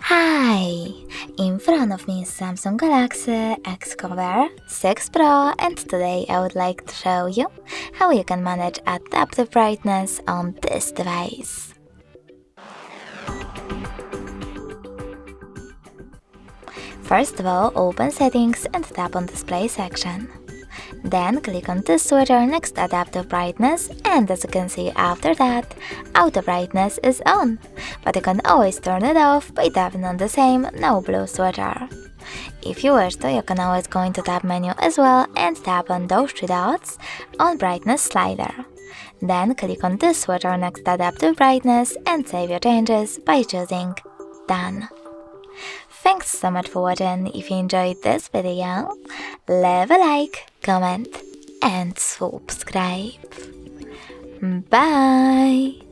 Hi! In front of me is Samsung Galaxy Xcover6 Pro, and today I would like to show you how you can manage adaptive brightness on this device. First of all, open Settings and tap on Display section. Then click on this switcher next to Adaptive Brightness, and as you can see after that, Auto Brightness is on, but you can always turn it off by tapping on the same No Blue switcher. If you wish to, you can always go into Tab menu as well and tap on those three dots on Brightness slider. Then click on this switcher next to Adaptive Brightness and save your changes by choosing Done. Thanks so much for watching. If you enjoyed this video, leave a like, comment and subscribe. Bye!